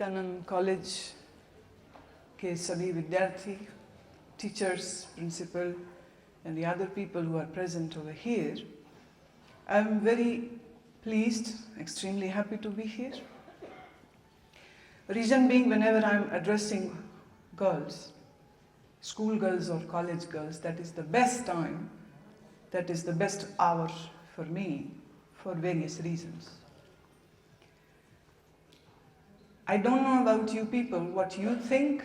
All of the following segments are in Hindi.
विवेकानंद कॉलेज के सभी विद्यार्थी, teachers, principal, and the other people who are present over here, I am very pleased, extremely happy to be here. Reason being, whenever I am addressing girls, school girls or college girls, that is the best time, that is the best hour for me, for various reasons. I don't know about you people, what you think,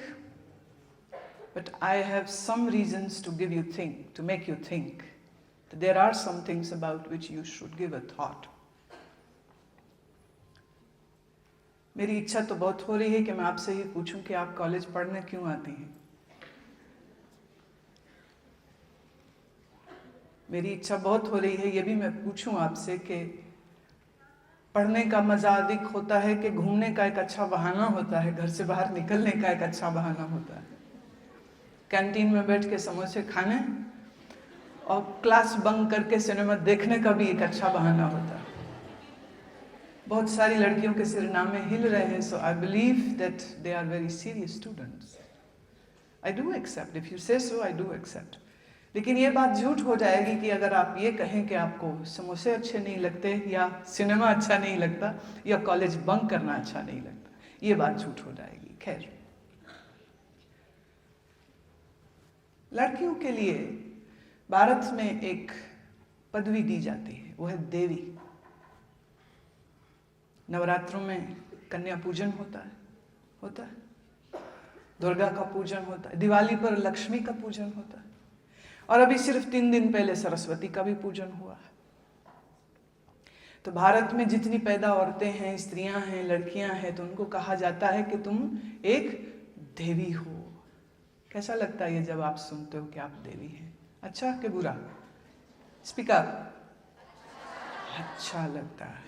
but I have some reasons to give you think, to make you think. That there are some things about which you should give a thought. मेरी इच्छा तो बहुत हो रही है कि मैं आपसे ही पूछूं कि आप कॉलेज पढ़ने क्यों आती हैं। मेरी इच्छा बहुत हो रही है ये भी मैं पूछूं आपसे कि पढ़ने का मज़ा अधिक होता है कि घूमने का एक अच्छा बहाना होता है, घर से बाहर निकलने का एक अच्छा बहाना होता है। कैंटीन में बैठ के समोसे खाने और क्लास बंक करके सिनेमा देखने का भी एक अच्छा बहाना होता है। बहुत सारी लड़कियों के सिरनामे हिल रहे हैं, so I believe that they are very serious students. I do accept, if you say so, I do accept. लेकिन ये बात झूठ हो जाएगी कि अगर आप ये कहें कि आपको समोसे अच्छे नहीं लगते या सिनेमा अच्छा नहीं लगता या कॉलेज बंक करना अच्छा नहीं लगता, ये बात झूठ हो जाएगी। खैर, लड़कियों के लिए भारत में एक पदवी दी जाती है, वो है देवी। नवरात्रों में कन्या पूजन होता है, दुर्गा का पूजन होता है, दिवाली पर लक्ष्मी का पूजन होता है, और अभी सिर्फ 3 दिन पहले सरस्वती का भी पूजन हुआ है। तो भारत में जितनी पैदा औरतें हैं, स्त्रियां हैं, लड़कियां हैं, तो उनको कहा जाता है कि तुम एक देवी हो। कैसा लगता है ये जब आप सुनते हो कि आप देवी हैं? अच्छा कि बुरा? Speak up. अच्छा लगता है।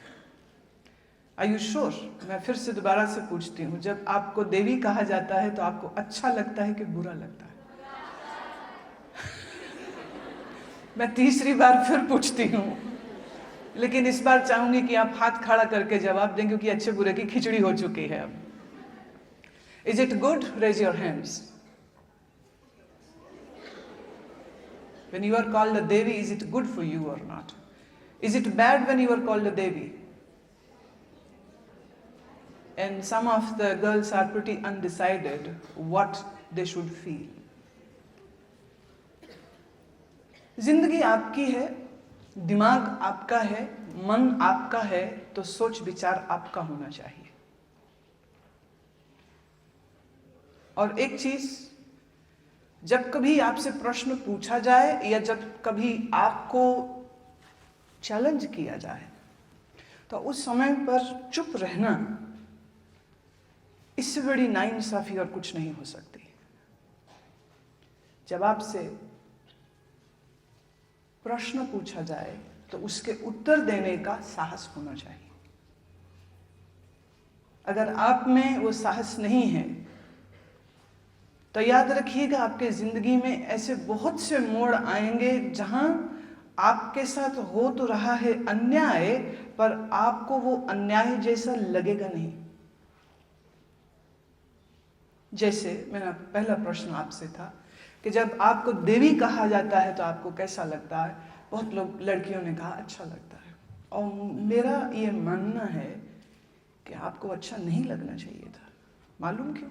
Are you sure? मैं फिर से दोबारा से पूछती हूँ, जब आपको देवी कहा जाता है तो आपको अच्छा लगता है कि बुरा लगता है? मैं तीसरी बार फिर पूछती हूँ, लेकिन इस बार चाहूंगी कि आप हाथ खड़ा करके जवाब दें, क्योंकि अच्छे बुरे की खिचड़ी हो चुकी है अब। Is it good? Raise your hands. When you are called a Devi, is it good for you or not? Is it bad when you are called a Devi? And some of the girls are pretty undecided what they should feel. जिंदगी आपकी है, दिमाग आपका है, मन आपका है, तो सोच विचार आपका होना चाहिए। और एक चीज, जब कभी आपसे प्रश्न पूछा जाए या जब कभी आपको चैलेंज किया जाए, तो उस समय पर चुप रहना, इससे बड़ी नाइंसाफी और कुछ नहीं हो सकती। जब आपसे प्रश्न पूछा जाए तो उसके उत्तर देने का साहस होना चाहिए। अगर आप में वो साहस नहीं है तो याद रखिएगा, आपके जिंदगी में ऐसे बहुत से मोड़ आएंगे जहां आपके साथ हो तो रहा है अन्याय, पर आपको वो अन्याय जैसा लगेगा नहीं। जैसे मेरा पहला प्रश्न आपसे था कि जब आपको देवी कहा जाता है तो आपको कैसा लगता है? बहुत लोग, लड़कियों ने कहा अच्छा लगता है, और मेरा ये मानना है कि आपको अच्छा नहीं लगना चाहिए था। मालूम क्यों?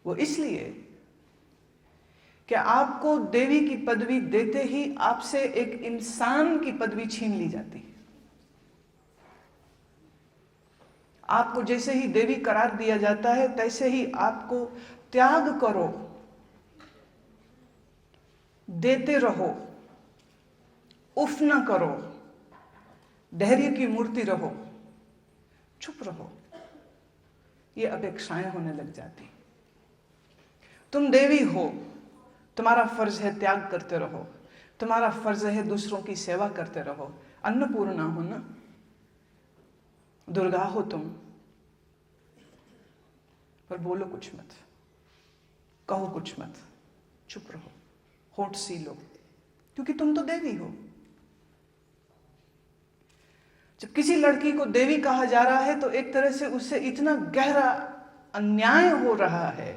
वो इसलिए कि आपको देवी की पदवी देते ही आपसे एक इंसान की पदवी छीन ली जाती है। आपको जैसे ही देवी करार दिया जाता है, तैसे ही आपको त्याग करो, देते रहो, उफ न करो, धैर्य की मूर्ति रहो, चुप रहो, ये अपेक्षाएं होने लग जाती। तुम देवी हो, तुम्हारा फर्ज है त्याग करते रहो, तुम्हारा फर्ज है दूसरों की सेवा करते रहो। अन्नपूर्णा हो ना, दुर्गा हो तुम, पर बोलो कुछ मत, कहो कुछ मत, चुप रहो, होठ सी लो, क्योंकि तुम तो देवी हो। जब किसी लड़की को देवी कहा जा रहा है तो एक तरह से उससे इतना गहरा अन्याय हो रहा है।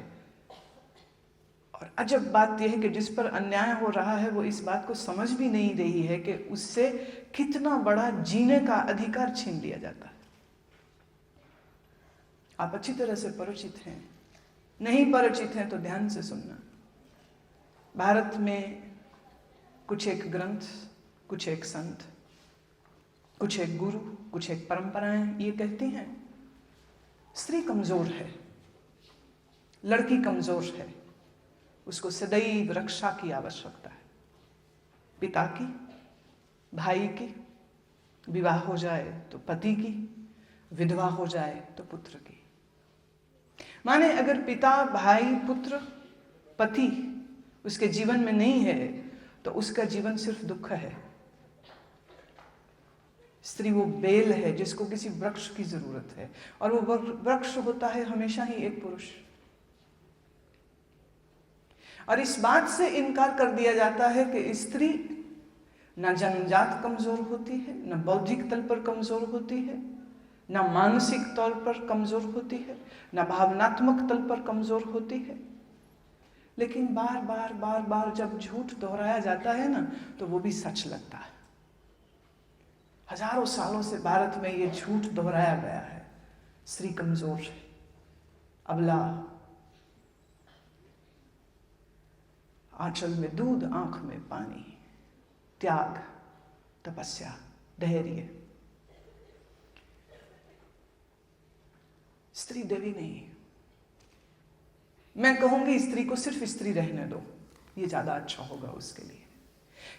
और अजब बात यह है कि जिस पर अन्याय हो रहा है वो इस बात को समझ भी नहीं रही है कि उससे कितना बड़ा जीने का अधिकार छीन लिया जाता है। आप अच्छी तरह से परिचित हैं, नहीं परिचित हैं तो ध्यान से सुनना। भारत में कुछ एक ग्रंथ, कुछ एक संत, कुछ एक गुरु, कुछ एक परंपराएं ये कहती हैं स्त्री कमजोर है, लड़की कमजोर है, उसको सदैव रक्षा की आवश्यकता है। पिता की, भाई की, विवाह हो जाए तो पति की, विधवा हो जाए तो पुत्र की। माने अगर पिता, भाई, पुत्र, पति उसके जीवन में नहीं है तो उसका जीवन सिर्फ दुख है। स्त्री वो बेल है जिसको किसी वृक्ष की जरूरत है, और वो वृक्ष होता है हमेशा ही एक पुरुष। और इस बात से इनकार कर दिया जाता है कि स्त्री न जन्मजात कमजोर होती है, न बौद्धिक तल पर कमजोर होती है, न मानसिक तौर पर कमजोर होती है, न भावनात्मक तल पर कमजोर होती है। लेकिन बार बार बार बार जब झूठ दोहराया जाता है ना तो वो भी सच लगता है। हजारों सालों से भारत में ये झूठ दोहराया गया है, स्त्री कमजोर है, अबला, आंचल में दूध, आंख में पानी, त्याग, तपस्या, धैर्य। स्त्री देवी नहीं। मैं कहूंगी स्त्री को सिर्फ स्त्री रहने दो, ये ज्यादा अच्छा होगा उसके लिए,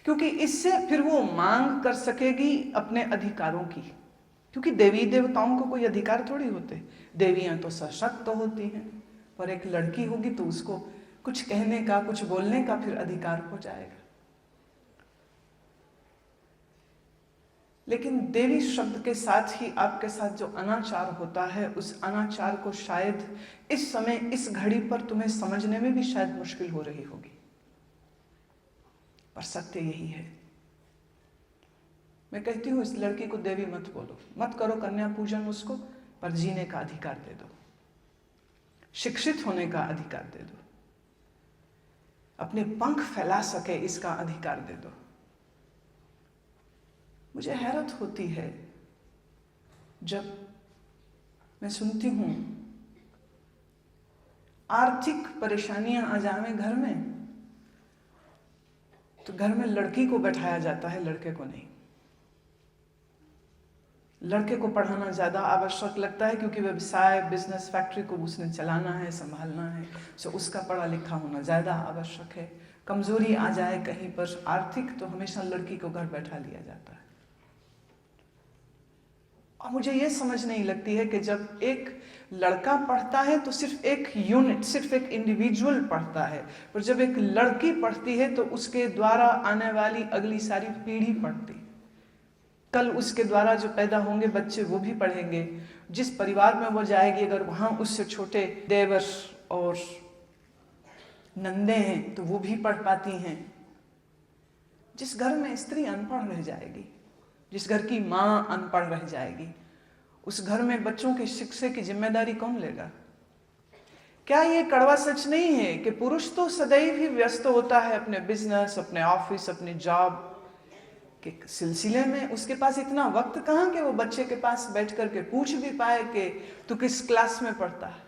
क्योंकि इससे फिर वो मांग कर सकेगी अपने अधिकारों की। क्योंकि देवी देवताओं को कोई अधिकार थोड़ी होते, देवियां तो सशक्त होती हैं, पर एक लड़की होगी तो उसको कुछ कहने का, कुछ बोलने का फिर अधिकार हो जाएगा। लेकिन देवी शब्द के साथ ही आपके साथ जो अनाचार होता है, उस अनाचार को शायद इस समय, इस घड़ी पर तुम्हें समझने में भी शायद मुश्किल हो रही होगी, पर सत्य यही है। मैं कहती हूं इस लड़की को देवी मत बोलो, मत करो कन्या पूजन उसको, पर जीने का अधिकार दे दो, शिक्षित होने का अधिकार दे दो, अपने पंख फैला सके इसका अधिकार दे दो। मुझे हैरत होती है जब मैं सुनती हूं आर्थिक परेशानियां आ जाए घर में तो घर में लड़की को बैठाया जाता है, लड़के को नहीं। लड़के को पढ़ाना ज्यादा आवश्यक लगता है क्योंकि व्यवसाय, बिजनेस, फैक्ट्री को उसने चलाना है, संभालना है, सो उसका पढ़ा लिखा होना ज्यादा आवश्यक है। कमजोरी आ जाए कहीं पर आर्थिक तो हमेशा लड़की को घर बैठा लिया जाता है। और मुझे ये समझ नहीं लगती है कि जब एक लड़का पढ़ता है तो सिर्फ एक यूनिट, सिर्फ एक इंडिविजुअल पढ़ता है, पर जब एक लड़की पढ़ती है तो उसके द्वारा आने वाली अगली सारी पीढ़ी पढ़ती। कल उसके द्वारा जो पैदा होंगे बच्चे वो भी पढ़ेंगे। जिस परिवार में वो जाएगी अगर वहाँ उससे छोटे देवर और नंदे हैं तो वो भी पढ़ पाती हैं। जिस घर में स्त्री अनपढ़ रह जाएगी, जिस घर की माँ अनपढ़ रह जाएगी, उस घर में बच्चों की शिक्षा की जिम्मेदारी कौन लेगा? क्या ये कड़वा सच नहीं है कि पुरुष तो सदैव ही व्यस्त होता है अपने बिजनेस, अपने ऑफिस, अपने जॉब के सिलसिले में? उसके पास इतना वक्त कहाँ कि वो बच्चे के पास बैठ करके पूछ भी पाए कि तू किस क्लास में पढ़ता है,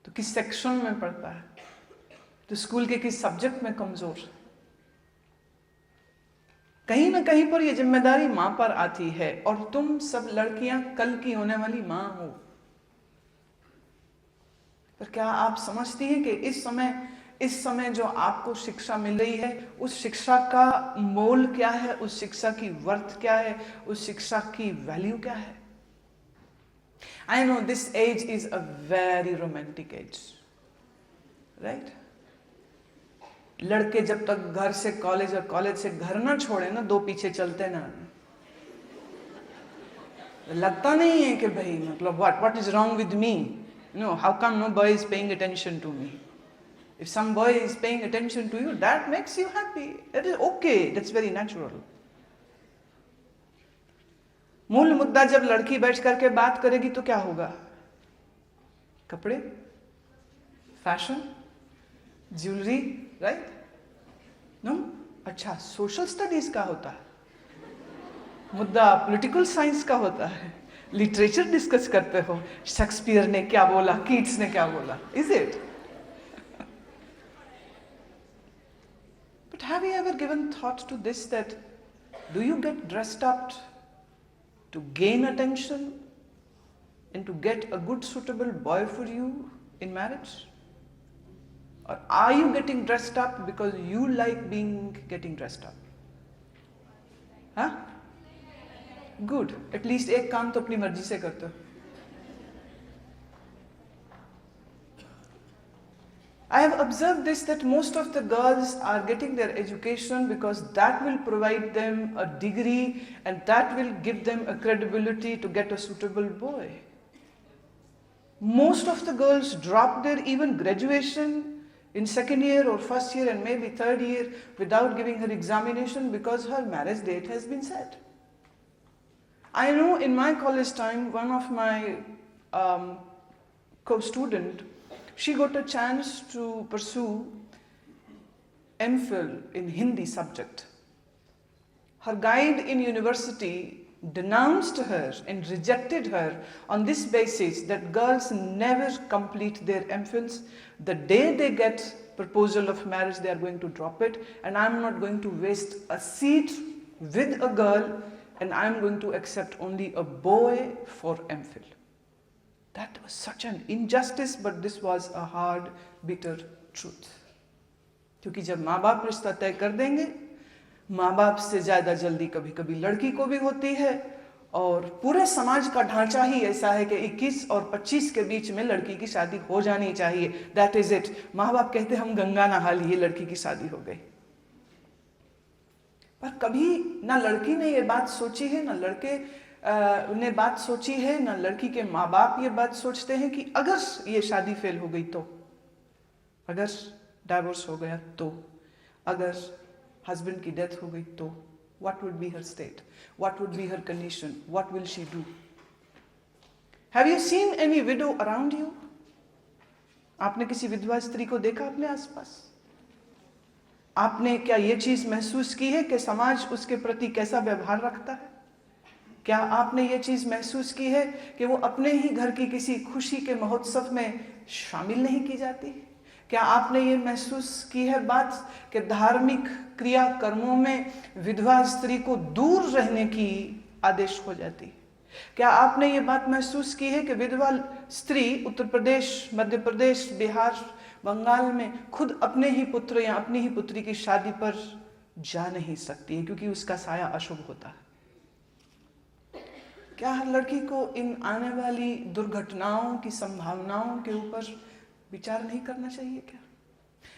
तो किस सेक्शन में पढ़ता है, तो स्कूल के किस सब्जेक्ट में कमजोर है। कहीं ना कहीं पर यह जिम्मेदारी मां पर आती है, और तुम सब लड़कियां कल की होने वाली मां हो। पर क्या आप समझती हैं कि इस समय जो आपको शिक्षा मिल रही है, उस शिक्षा का मोल क्या है, उस शिक्षा की वर्थ क्या है, उस शिक्षा की वैल्यू क्या है? I know this age is a very romantic age, right? लड़के जब तक घर से कॉलेज और कॉलेज से घर ना छोड़े ना, दो पीछे चलते ना। लगता नहीं है कि भाई मतलब what is wrong with me? You know, how come no boy is paying attention to me? If some boy is paying attention to you, that makes you happy. That is okay. That's very natural. मूल मुद्दा जब लड़की बैठ करके बात करेगी तो क्या होगा? कपड़े, फैशन, ज्वेलरी, राइट? नो? अच्छा, सोशल स्टडीज का होता है, मुद्दा पॉलिटिकल साइंस का होता है, लिटरेचर डिस्कस करते हो, शेक्सपियर ने क्या बोला, कीट्स ने क्या बोला, is it? But have you ever given thought to this that do you get dressed up to gain attention and to get a good suitable boy for you in marriage? Or are you getting dressed up because you like getting dressed up? Huh? Good. At least एक काम तो अपनी मर्जी से करते हो. I have observed this, that most of the girls are getting their education because that will provide them a degree and that will give them a credibility to get a suitable boy. Most of the girls drop their even graduation in second year or first year and maybe third year without giving her examination because her marriage date has been set. I know in my college time, one of my co-student, she got a chance to pursue MPhil in Hindi subject. Her guide in university denounced her and rejected her on this basis that girls never complete their MPhils. The day they get proposal of marriage, they are going to drop it, and I'm not going to waste a seat with a girl, and I'm going to accept only a boy for MPhil. That was such an injustice, but this was a hard, bitter truth. क्योंकि जब माँ बाप रिश्ता तय कर देंगे, माँ बाप से ज़्यादा जल्दी कभी कभी लड़की को भी होती है, और पूरे समाज का ढांचा ही ऐसा है कि 21 और 25 के बीच में लड़की की शादी हो जानी चाहिए. That is it. माँ बाप कहते हम गंगा नहा लिए, लड़की की शादी हो गई. पर कभी ना लड़की ने ये बात सोची है, ना लड़के ने बात सोची है, ना लड़की के माँ बाप ये बात सोचते हैं कि अगर ये शादी फेल हो गई तो, अगर डाइवोर्स हो गया तो, अगर हस्बैंड की डेथ हो गई तो, what would be her state, what would be her condition, what will she do? Have you seen any widow around you? आपने किसी विधवा स्त्री को देखा अपने आसपास? आपने क्या ये चीज महसूस की है कि समाज उसके प्रति कैसा व्यवहार रखता है? क्या आपने ये चीज महसूस की है कि वो अपने ही घर की किसी खुशी के महोत्सव में शामिल नहीं की जाती? क्या आपने ये महसूस की है बात कि धार्मिक क्रिया कर्मों में विधवा स्त्री को दूर रहने की आदेश हो जाती? क्या आपने ये बात महसूस की है कि विधवा स्त्री उत्तर प्रदेश, मध्य प्रदेश, बिहार, बंगाल में खुद अपने ही पुत्र या अपनी ही पुत्री की शादी पर जा नहीं सकती है क्योंकि उसका साया अशुभ होता है? क्या हर लड़की को इन आने वाली दुर्घटनाओं की संभावनाओं के ऊपर विचार नहीं करना चाहिए क्या?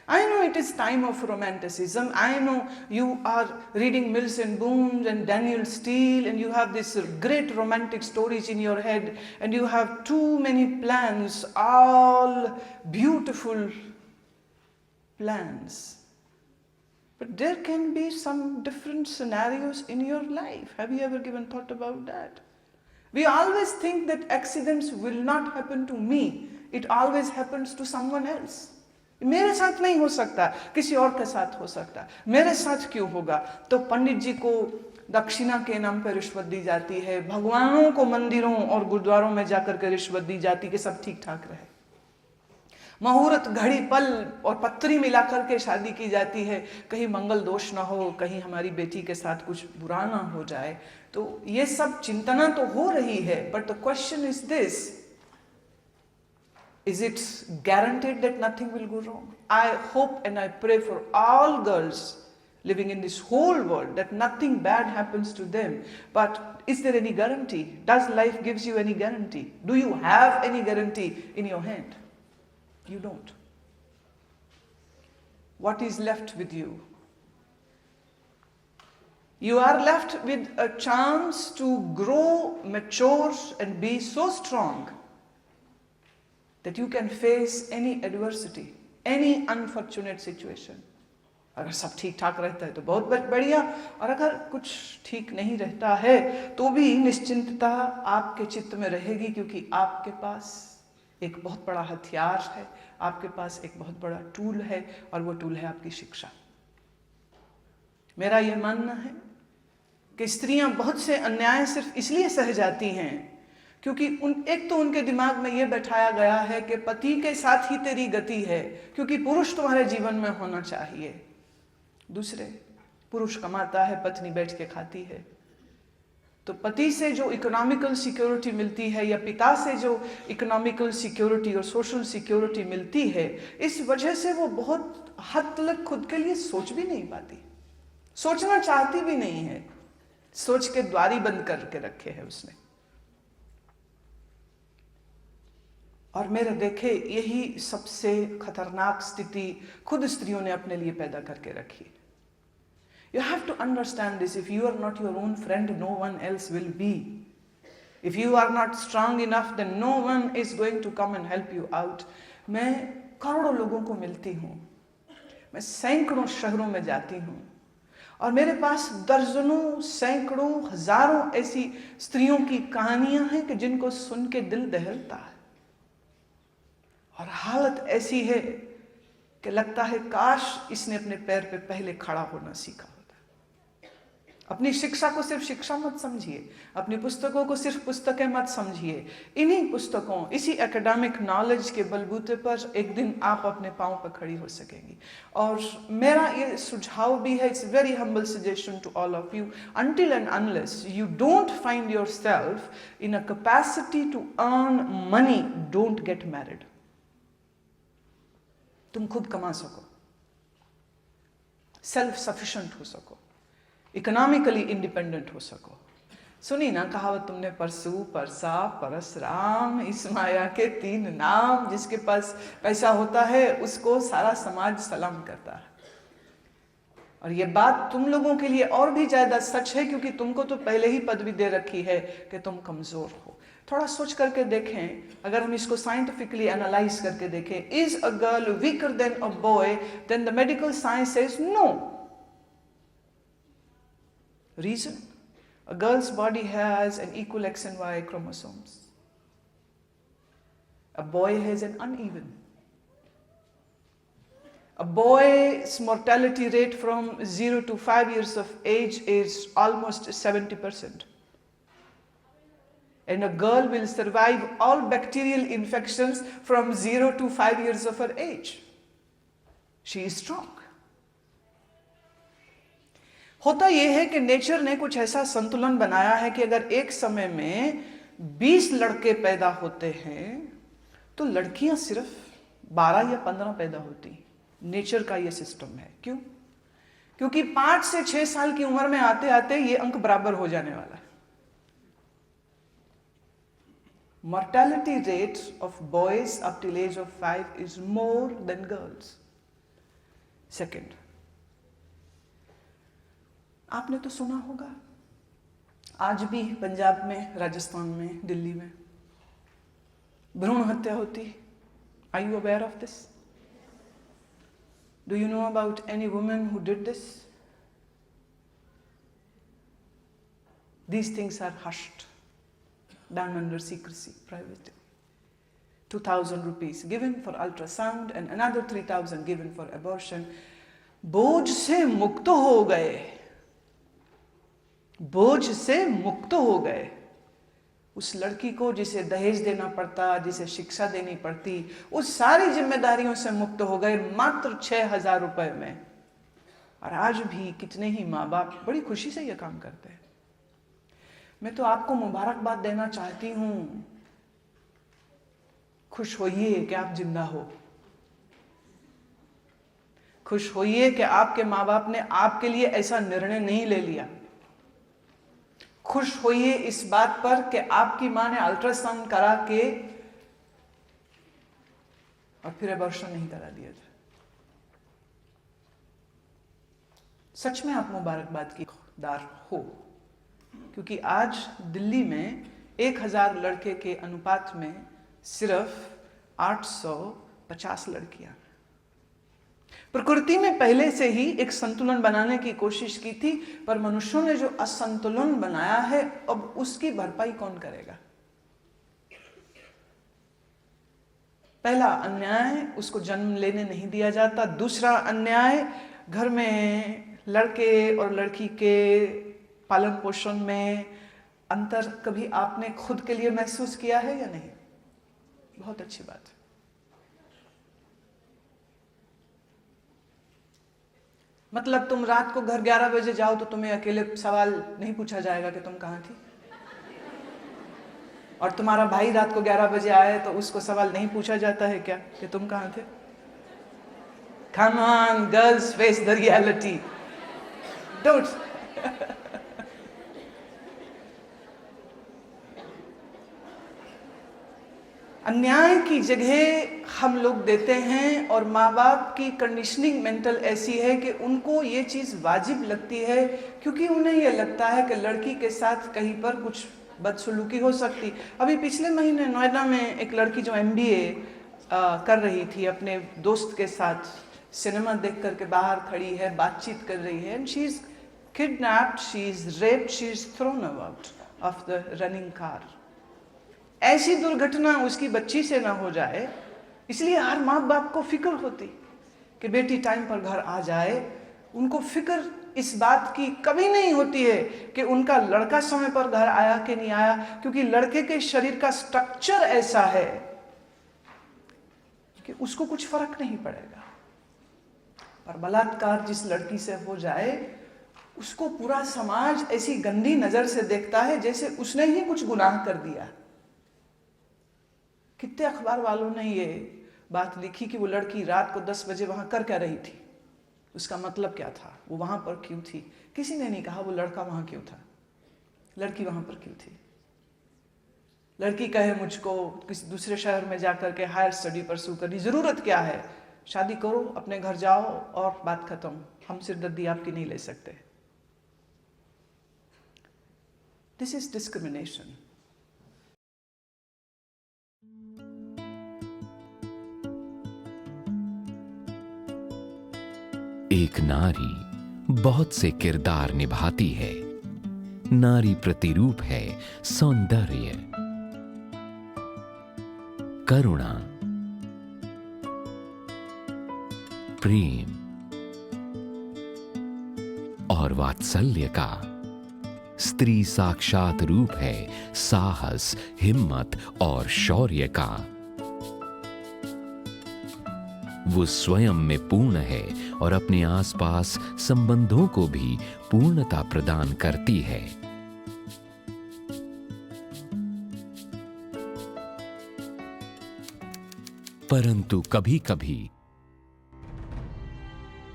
I know it is time of romanticism. I know you are reading Mills and Boon and Daniel Steele and you have this great romantic stories in your head and you have too many plans, all beautiful plans. But there can be some different scenarios in your life. Have you ever given thought about that? We always think that accidents will not happen to me. It always happens to someone else. मेरे साथ नहीं हो सकता, किसी और के साथ हो सकता. मेरे साथ क्यों होगा? तो पंडित जी को दक्षिणा के नाम पर रिश्वत दी जाती है, भगवानों को मंदिरों और गुरुद्वारों में जाकर के रिश्वत दी जाती है कि सब ठीक ठाक रहे. मुहूर्त, घड़ी, पल और पत्री मिला करके शादी की जाती है, कहीं मंगल दोष ना हो, कहीं हमारी बेटी के साथ कुछ बुरा ना हो जाए. तो ये सब चिंतना तो हो रही है, but the question is this, is it guaranteed that nothing will go wrong? I hope and I pray for all girls living in this whole world that nothing bad happens to them. But is there any guarantee? Does life gives you any guarantee? Do you have any guarantee in your hand? You don't. What is left with you? You are left with a chance to grow, mature and be so strong that you can face any adversity, any unfortunate situation. अगर सब ठीक ठाक रहता है तो बहुत बढ़िया, और अगर कुछ ठीक नहीं रहता है तो भी निश्चिंतता आपके चित्त में रहेगी, क्योंकि आपके पास एक बहुत बड़ा हथियार है, आपके पास एक बहुत बड़ा टूल है, और वो टूल है आपकी शिक्षा। मेरा यह मानना है कि स्त्रियां बहुत से अन्याय सिर्फ इसलिए सह जाती हैं क्योंकि एक तो उनके दिमाग में यह बैठाया गया है कि पति के साथ ही तेरी गति है, क्योंकि पुरुष तुम्हारे जीवन में होना चाहिए। दूसरे, पुरुष कमाता है, पत्नी बैठ के खाती है, तो पति से जो इकोनॉमिकल सिक्योरिटी मिलती है या पिता से जो इकोनॉमिकल सिक्योरिटी और सोशल सिक्योरिटी मिलती है, इस वजह से वो बहुत हद तक खुद के लिए सोच भी नहीं पाती, सोचना चाहती भी नहीं है, सोच के द्वार ही बंद करके रखे है उसने। और मेरे देखे यही सबसे खतरनाक स्थिति खुद स्त्रियों ने अपने लिए पैदा करके रखी। You have to understand this. If you are not your own friend, no one else will be. If you are not strong enough, then no one is going to come and help you out. मैं करोड़ों लोगों को मिलती हूँ, मैं सैकड़ों शहरों में जाती हूँ, और मेरे पास दर्जनों, सैकड़ों, हजारों ऐसी स्त्रियों की कहानियां हैं कि जिनको सुन के दिल दहलता है, और हालत ऐसी है कि लगता है काश इसने अपने पैर पे पहले खड़ा होना सीखा होता। अपनी शिक्षा को सिर्फ शिक्षा मत समझिए, अपनी पुस्तकों को सिर्फ पुस्तकें मत समझिए। इन्हीं पुस्तकों, इसी एकेडमिक नॉलेज के बलबूते पर एक दिन आप अपने पांव पर खड़ी हो सकेंगी। और मेरा ये सुझाव भी है, it's very humble suggestion to all of you, until and unless you don't find yourself in a capacity to earn money, don't get married. तुम खुद कमा सको, सेल्फ सफिशिएंट हो सको, इकोनॉमिकली इंडिपेंडेंट हो सको। सुनी ना कहावत तुमने, परसू, परसा, परसराम, इस माया के 3 नाम, जिसके पास पैसा होता है उसको सारा समाज सलाम करता है। और ये बात तुम लोगों के लिए और भी ज्यादा सच है, क्योंकि तुमको तो पहले ही पदवी दे रखी है कि तुम कमजोर हो। थोड़ा सोच करके देखें, अगर हम इसको साइंटिफिकली एनालाइज करके देखें, is a girl weaker than a boy, then the medical science says no. Reason? A girl's body has an equal X and Y chromosomes. A boy has an uneven. A boy's mortality rate from 0 to 5 years of age is almost 70%. And a girl will survive all bacterial infections from 0 to 5 years of her age. She is strong. होता यह है कि नेचर ने कुछ ऐसा संतुलन बनाया है कि अगर एक समय में 20 लड़के पैदा होते हैं तो लड़कियां सिर्फ 12 या 15 पैदा होती। नेचर का यह सिस्टम है। क्यों? क्योंकि 5 से 6 साल की उम्र में आते आते ये अंक बराबर हो जाने वाला है। Mortality rate of boys up till age of 5 is more than girls. Second, आपने तो सुना होगा, आज भी पंजाब में, राजस्थान में, दिल्ली में भ्रूण हत्या होती। Are you aware of this? Do you know about any woman who did this? These things are hushed, done under secrecy, privately. 2,000 rupees given for ultrasound and another 3,000 given for abortion. बोझ से मुक्त हो गए, बोझ से मुक्त हो गए। उस लड़की को जिसे दहेज देना पड़ता, जिसे शिक्षा देनी पड़ती, उस सारी जिम्मेदारियों से मुक्त हो गए मात्र 6,000 रुपए में। और आज भी कितने ही माँ बाप बड़ी खुशी से यह काम करते हैं। मैं तो आपको मुबारकबाद देना चाहती हूं, खुश होइए कि आप जिंदा हो, खुश होइए कि आपके माँ बाप ने आपके लिए ऐसा निर्णय नहीं ले लिया। खुश होइए इस बात पर कि आपकी मां ने अल्ट्रासाउंड करा के और फिर एबॉर्शन नहीं करा दिया था। सच में आप मुबारकबाद की हकदार हो, क्योंकि आज दिल्ली में 1,000 लड़के के अनुपात में सिर्फ 850 लड़कियां। प्रकृति में पहले से ही एक संतुलन बनाने की कोशिश की थी, पर मनुष्यों ने जो असंतुलन बनाया है, अब उसकी भरपाई कौन करेगा? पहला अन्याय, उसको जन्म लेने नहीं दिया जाता। दूसरा अन्याय, घर में लड़के और लड़की के पालन पोषण में अंतर कभी आपने खुद के लिए महसूस किया है या नहीं? बहुत अच्छी बात है। मतलब तुम रात को घर 11 बजे जाओ तो तुम्हें अकेले सवाल नहीं पूछा जाएगा कि तुम कहाँ थी, और तुम्हारा भाई रात को 11 बजे आए तो उसको सवाल नहीं पूछा जाता है क्या कि तुम कहाँ थे? Come on, girls, face the reality. Don't. अन्याय की जगह हम लोग देते हैं, और माँ बाप की कंडीशनिंग मेंटल ऐसी है कि उनको ये चीज़ वाजिब लगती है, क्योंकि उन्हें ये लगता है कि लड़की के साथ कहीं पर कुछ बदसलूकी हो सकती। अभी पिछले महीने नोएडा में एक लड़की जो MBA कर रही थी, अपने दोस्त के साथ सिनेमा देख करके बाहर खड़ी है, बातचीत कर रही है, and she is kidnapped, she is raped, she is thrown out of the running car. ऐसी दुर्घटना उसकी बच्ची से ना हो जाए, इसलिए हर माँ बाप को फिक्र होती कि बेटी टाइम पर घर आ जाए। उनको फिक्र इस बात की कभी नहीं होती है कि उनका लड़का समय पर घर आया कि नहीं आया, क्योंकि लड़के के शरीर का स्ट्रक्चर ऐसा है कि उसको कुछ फर्क नहीं पड़ेगा। पर बलात्कार जिस लड़की से हो जाए, उसको पूरा समाज ऐसी गंदी नजर से देखता है जैसे उसने ही कुछ गुनाह कर दिया। कितने अखबार वालों ने ये बात लिखी कि वो लड़की रात को 10 बजे वहां कर क्या रही थी, उसका मतलब क्या था, वो वहां पर क्यों थी। किसी ने नहीं कहा वो लड़का वहां क्यों था, लड़की वहां पर क्यों थी। लड़की कहे मुझको किसी दूसरे शहर में जाकर के हायर स्टडी परस्यू करनी, जरूरत क्या है, शादी करो, अपने घर जाओ और बात खत्म, हम सिरदर्दी आपकी नहीं ले सकते। This is discrimination. एक नारी बहुत से किरदार निभाती है। नारी प्रतिरूप है सौंदर्य, करुणा, प्रेम और वात्सल्य का। स्त्री साक्षात रूप है साहस, हिम्मत और शौर्य का। वो स्वयं में पूर्ण है और अपने आसपास संबंधों को भी पूर्णता प्रदान करती है। परंतु कभी-कभी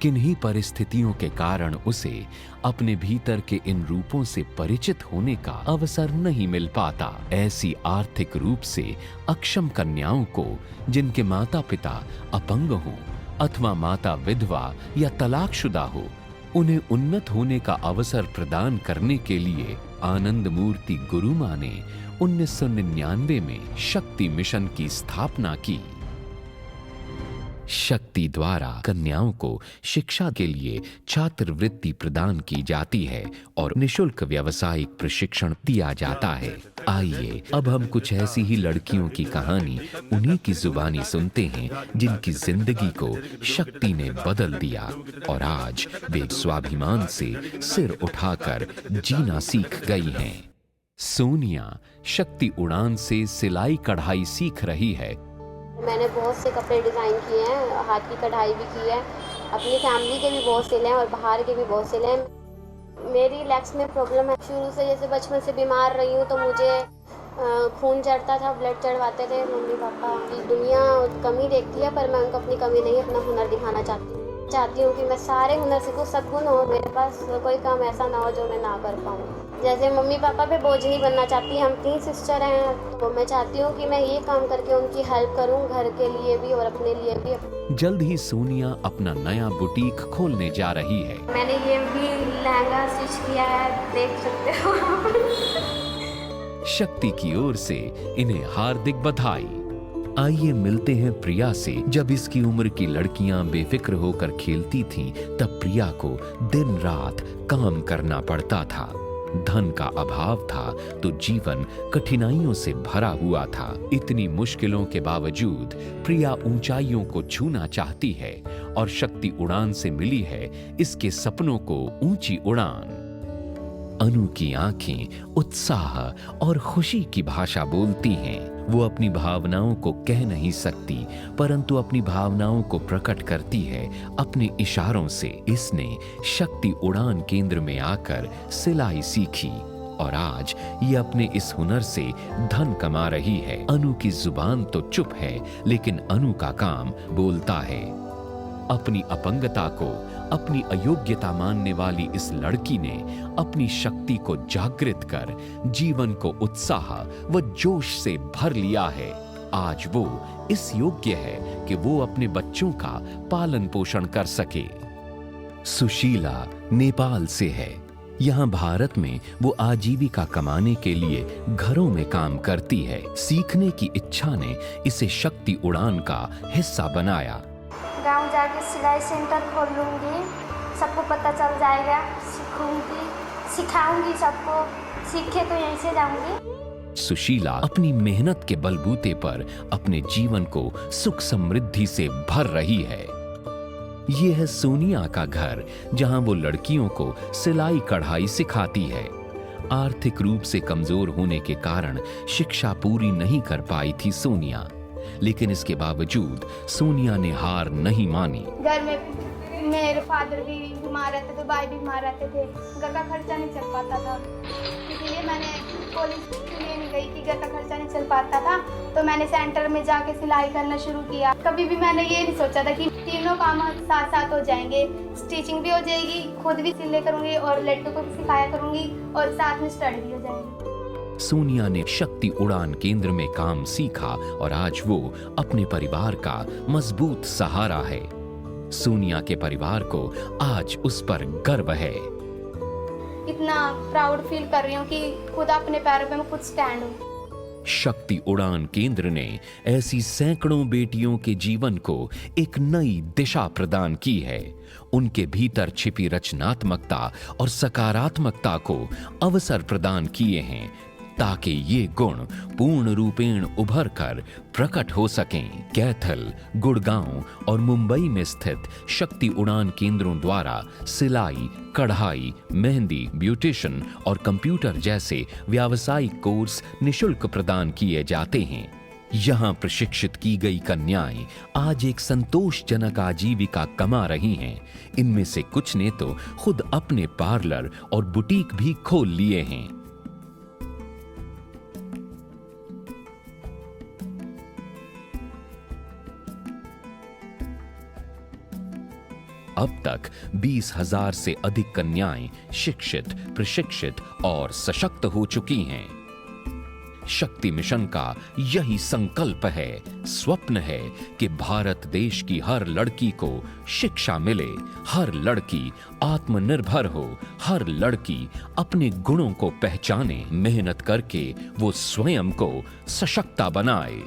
किन्हीं परिस्थितियों के कारण उसे अपने भीतर के इन रूपों से परिचित होने का अवसर नहीं मिल पाता। ऐसी आर्थिक रूप से अक्षम कन्याओं को, जिनके माता पिता अपंग हों अथवा माता विधवा या तलाकशुदा हो, उन्हें उन्नत होने का अवसर प्रदान करने के लिए आनंद मूर्ति गुरुमा ने 1999 में शक्ति मिशन की स्थापना की। शक्ति द्वारा कन्याओं को शिक्षा के लिए छात्रवृत्ति प्रदान की जाती है और निःशुल्क व्यावसायिक प्रशिक्षण दिया जाता है। आइए अब हम कुछ ऐसी ही लड़कियों की कहानी उन्हीं की जुबानी सुनते हैं जिनकी जिंदगी को शक्ति ने बदल दिया और आज वे स्वाभिमान से सिर उठाकर जीना सीख गई हैं। सोनिया शक्ति उड़ान से सिलाई कढ़ाई सीख रही है। मैंने बहुत से कपड़े डिज़ाइन किए हैं, हाथ की कढ़ाई भी की है, अपनी फैमिली के भी बहुत सिले हैं और बाहर के भी बहुत सिले हैं। मेरी लेग्स में प्रॉब्लम है, शुरू से जैसे बचपन से बीमार रही हूँ तो मुझे खून चढ़ता था, ब्लड चढ़वाते थे मम्मी पापा। दुनिया कमी देखती है पर मैं उनको अपनी कमी नहीं, अपना हुनर दिखाना चाहती हूँ कि मैं सारे हुनर सीखूँ, सद्गुण हो मेरे पास, कोई काम ऐसा ना हो जो मैं ना कर पाऊँ। जैसे मम्मी पापा पे बोझ नहीं बनना चाहती, हम 3 सिस्टर हैं तो मैं चाहती हूँ कि मैं ये काम करके उनकी हेल्प करूँ, घर के लिए भी और अपने लिए भी। जल्द ही सोनिया अपना नया बुटीक खोलने जा रही है। मैंने ये भी लहंगा स्टिच किया है, देख सकते हो आप। शक्ति की ओर से इन्हें हार्दिक बधाई। आइए मिलते हैं प्रिया से। जब इसकी उम्र की लड़कियां बेफिक्र होकर खेलती थीं, तब प्रिया को दिन रात काम करना पड़ता था। धन का अभाव था तो जीवन कठिनाइयों से भरा हुआ था। इतनी मुश्किलों के बावजूद प्रिया ऊंचाइयों को छूना चाहती है और शक्ति उड़ान से मिली है इसके सपनों को ऊंची उड़ान। अनु की आंखें उत्साह और खुशी की भाषा बोलती हैं। वो अपनी भावनाओं को कह नहीं सकती, परंतु अपनी भावनाओं को प्रकट करती है अपने इशारों से। इसने शक्ति उड़ान केंद्र में आकर सिलाई सीखी और आज ये अपने इस हुनर से धन कमा रही है। अनु की जुबान तो चुप है, लेकिन अनु का काम बोलता है। अपनी अपंगता को अपनी अयोग्यता मानने वाली इस लड़की ने अपनी शक्ति को जागृत कर जीवन को उत्साह व जोश से भर लिया है। आज वो इस योग्य है कि वो अपने बच्चों का पालन पोषण कर सके। सुशीला नेपाल से है। यहाँ भारत में वो आजीविका कमाने के लिए घरों में काम करती है। सीखने की इच्छा ने इसे शक्ति उड़ान का हिस्सा बनाया। गांव जाके सिलाई सेंटर खोल लूँगी, सबको पता चल जाएगा, सीखूंगी, सिखाऊंगी सबको, सीखे तो यहीं से जाऊंगी। सुशीला अपनी मेहनत के बलबूते पर अपने जीवन को सुख समृद्धि से भर रही है। ये है सोनिया का घर, जहां वो लड़कियों को सिलाई कढ़ाई सिखाती है। आर्थिक रूप से कमजोर होने के कारण शिक्षा पूरी नहीं कर पाई थी सोनिया, लेकिन इसके बावजूद सोनिया ने हार नहीं मानी। घर में मेरे फादर भी बीमार रहते थे, भाई भी बीमार रहते थे, घर का खर्चा नहीं चल पाता था। इसलिए मैंने कॉलेज के लिए नहीं गई कि घर का खर्चा नहीं चल पाता था, तो मैंने सेंटर में जाके सिलाई करना शुरू किया। कभी भी मैंने ये नहीं सोचा था कि तीनों काम साथ साथ हो जाएंगे, स्टिचिंग भी हो जाएगी, खुद भी सिले करूँगी और लड़कों को भी सिखाया करूँगी और साथ में स्टडी भी हो जाएगी। सोनिया ने शक्ति उड़ान केंद्र में काम सीखा और आज वो अपने परिवार का मजबूत सहारा है। सोनिया के परिवार को आज उस पर गर्व है। इतना प्राउड फील कर रही हूँ कि खुद अपने पैरों पे मैं खुद स्टैंड हूँ। शक्ति उड़ान केंद्र ने ऐसी सैकड़ों बेटियों के जीवन को एक नई दिशा प्रदान की है। उनके भीतर छिपी रचनात्मकता और सकारात्मकता को अवसर प्रदान किए हैं, ताकि ये गुण पूर्ण रूपेण उभर कर प्रकट हो सकें। कैथल, गुड़गांव और मुंबई में स्थित शक्ति उड़ान केंद्रों द्वारा सिलाई, कढ़ाई, मेहंदी, ब्यूटिशियन और कंप्यूटर जैसे व्यावसायिक कोर्स निशुल्क प्रदान किए जाते हैं। यहाँ प्रशिक्षित की गई कन्याएं आज एक संतोषजनक आजीविका कमा रही हैं। इनमें से कुछ ने तो खुद अपने पार्लर और बुटीक भी खोल लिए हैं। अब तक 20,000 से अधिक कन्याएं शिक्षित, प्रशिक्षित और सशक्त हो चुकी हैं। शक्ति मिशन का यही संकल्प है, स्वप्न है कि भारत देश की हर लड़की को शिक्षा मिले, हर लड़की आत्मनिर्भर हो, हर लड़की अपने गुणों को पहचाने, मेहनत करके वो स्वयं को सशक्त बनाए।